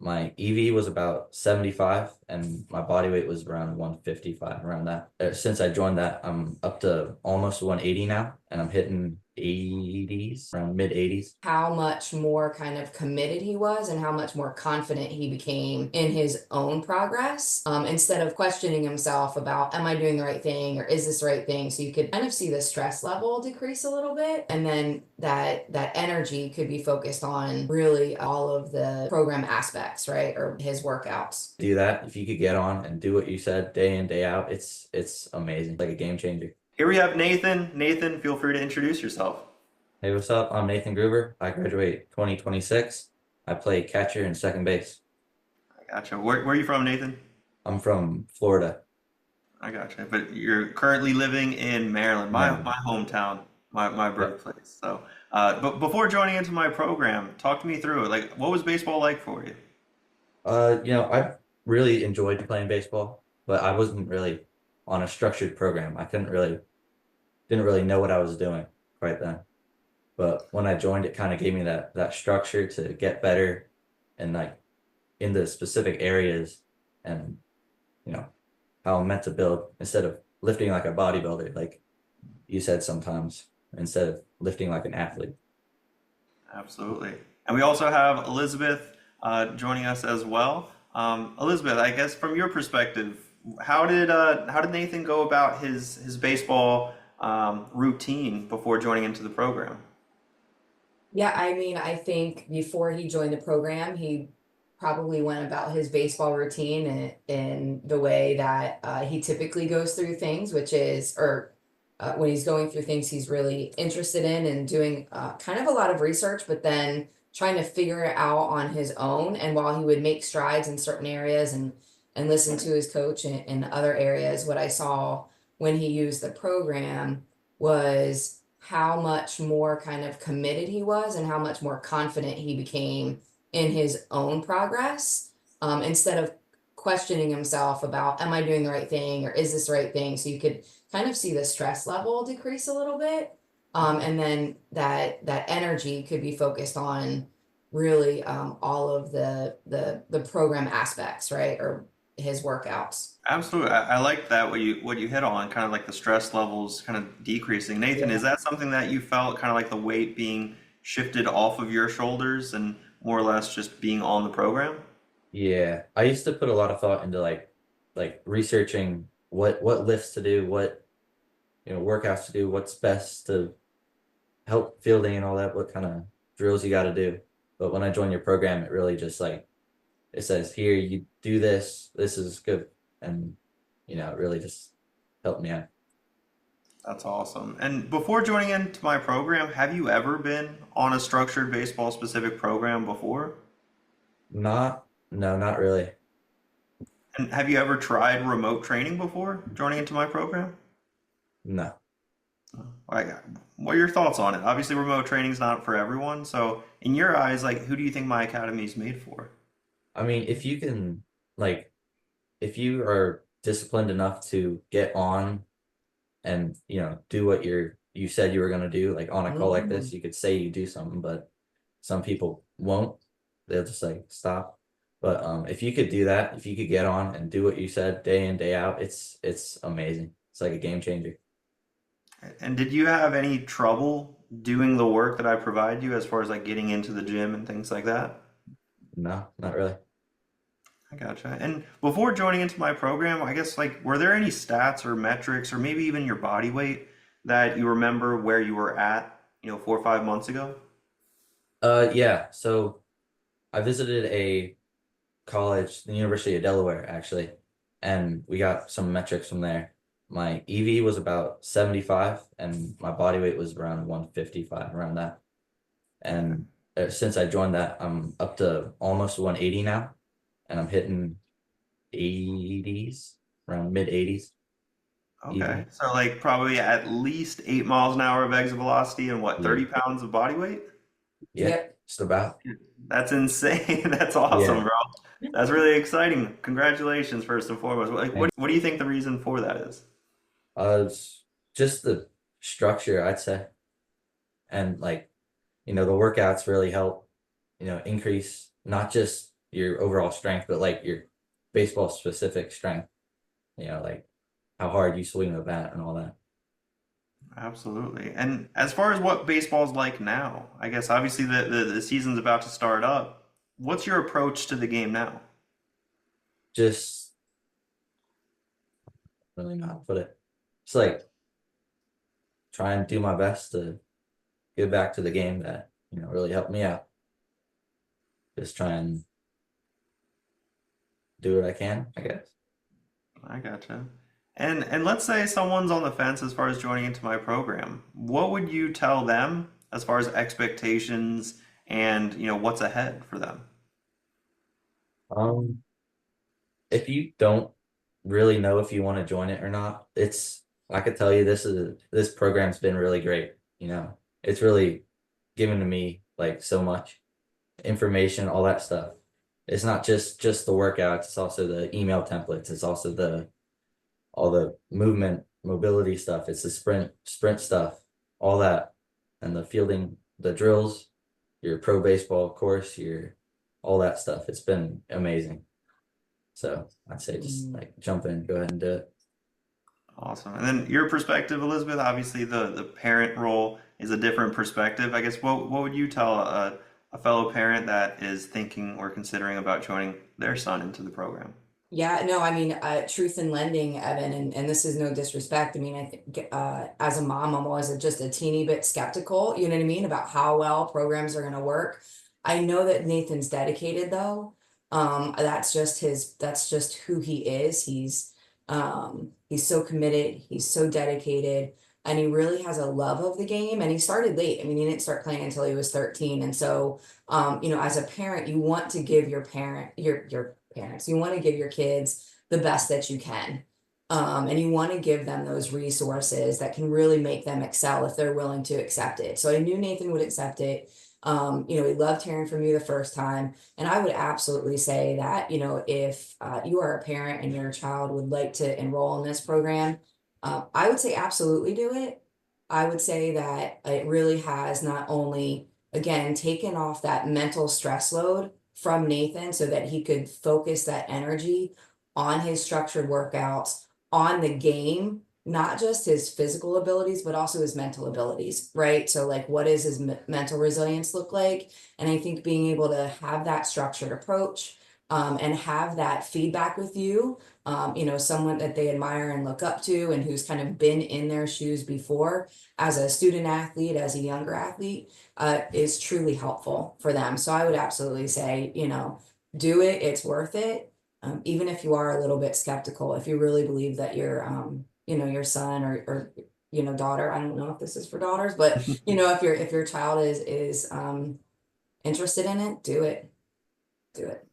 My EV was about 75 and my body weight was around 155, around that. Since I joined that, I'm up to almost 180 now and I'm hitting 80s, around mid 80s. How much more kind of committed he was and how much more confident he became in his own progress, instead of questioning himself about, am I doing the right thing or is this the right thing? So you could kind of see the stress level decrease a little bit, and then that energy could be focused on really all of the program aspects, right? Or his workouts. Do that. If you could get on and do what you said day in, day out, it's amazing. Like a game changer. Here we have Nathan. Nathan, feel free to introduce yourself. Hey, what's up? I'm Nathan Gruber. I graduate 2026. I play catcher and second base. I gotcha. Where are you from, Nathan? I'm from Florida. I gotcha. But you're currently living in Maryland, my Maryland. hometown, my Yep. birthplace. So, but before joining into my program, talk to me through it. Like, what was baseball like for you? I really enjoyed playing baseball, but I wasn't really on a structured program. I didn't really know what I was doing right then. But when I joined, it kind of gave me that structure to get better and like in the specific areas and you know how I'm meant to build instead of lifting like a bodybuilder, like you said sometimes, instead of lifting like an athlete. Absolutely. And we also have Elizabeth joining us as well. Elizabeth, I guess from your perspective, how did Nathan go about his baseball routine before joining into the program? Yeah, I mean, I think before he joined the program, he probably went about his baseball routine in the way that he typically goes through things, which is, or when he's going through things he's really interested in and doing kind of a lot of research, but then trying to figure it out on his own. And while he would make strides in certain areas and listen to his coach in other areas, what I saw when he used the program was how much more kind of committed he was and how much more confident he became in his own progress, instead of questioning himself about, am I doing the right thing or is this the right thing? So you could kind of see the stress level decrease a little bit, and then that energy could be focused on really all of the program aspects, right? Or his workouts. Absolutely. I like that what you hit on, kind of like the stress levels kind of decreasing. Nathan, is Yeah. that something that you felt kind of like the weight being shifted off of your shoulders and more or less just being on the program? Yeah, I used to put a lot of thought into like researching what lifts to do, what workouts to do, what's best to help fielding and all that, what kind of drills you got to do. But when I joined your program, it really just like it says here you do this, this is good, and it really just helped me out. That's awesome. And before joining into my program, have you ever been on a structured baseball specific program before? Not, no, not really. And have you ever tried remote training before joining into my program? No. Like, what are your thoughts on it? Obviously, remote training is not for everyone. So, in your eyes, like, who do you think my academy is made for? I mean, if you can, like, if you are disciplined enough to get on and do what you said you were gonna do, like on a call like this, Mhm. you could say you do something, but some people won't. They'll just like stop. But if you could do that, if you could get on and do what you said day in, day out, it's amazing. It's like a game changer. And did you have any trouble doing the work that I provide you as far as like getting into the gym and things like that? No, not really. I gotcha. And before joining into my program, I guess like were there any stats or metrics or maybe even your body weight that you remember where you were at, 4 or 5 months ago? Yeah. So I visited a college, the University of Delaware, actually, and we got some metrics from there. My EV was about 75, and my body weight was around 155, around that. Okay. And since I joined that, I'm up to almost 180 now, and I'm hitting 80s, around mid 80s Okay. easily. So like probably at least 8 miles an hour of exit velocity and what, Yeah, 30 pounds of body weight? yeah, Yep. just about. That's insane. That's awesome, Yeah. bro. That's really exciting. Congratulations, first and foremost. Like, what, Thanks. what do you think the reason for that is? It's just the structure, I'd say, and like the workouts really help, increase not just your overall strength, but like your baseball specific strength, like how hard you swing the bat and all that. Absolutely. And as far as what baseball's like now, I guess obviously the season's about to start up. What's your approach to the game now? Just really not put it. It's like try and do my best to give back to the game that, really helped me out. Just try and do what I can, I guess. I gotcha. And let's say someone's on the fence as far as joining into my program. What would you tell them as far as expectations and what's ahead for them? Um, if you don't really know if you want to join it or not, I could tell you this program's been really great. It's really given to me like so much information, all that stuff. It's not just the workouts, it's also the email templates, it's also the all the movement, mobility stuff, it's the sprint stuff, all that, and the fielding, the drills, your pro baseball course, your all that stuff. It's been amazing. So I'd say just Mm. like jump in, go ahead and do it. Awesome. And then your perspective, Elizabeth, obviously the parent role is a different perspective. I guess what would you tell a fellow parent that is thinking or considering about joining their son into the program? Yeah, no, I mean, truth in lending, Evan, and this is no disrespect. I mean, I think as a mom, I'm always just a teeny bit skeptical, you know what I mean, about how well programs are going to work. I know that Nathan's dedicated though. That's just who he is. He's so committed, he's so dedicated, and he really has a love of the game. And he started late. I mean, he didn't start playing until he was 13. And so, as a parent, you want to give your parents. You want to give your kids the best that you can. And you want to give them those resources that can really make them excel if they're willing to accept it. So I knew Nathan would accept it. He loved hearing from you the first time. And I would absolutely say that, if you are a parent and your child would like to enroll in this program, I would say absolutely do it. I would say that it really has not only, again, taken off that mental stress load from Nathan so that he could focus that energy on his structured workouts, on the game, not just his physical abilities, but also his mental abilities, right? So, like, what does his mental resilience look like? And I think being able to have that structured approach and have that feedback with you, someone that they admire and look up to and who's kind of been in their shoes before as a student athlete, as a younger athlete, is truly helpful for them. So I would absolutely say, do it, it's worth it. Even if you are a little bit skeptical, if you really believe that your son or daughter, I don't know if this is for daughters, but if your child is interested in it, do it. Do it.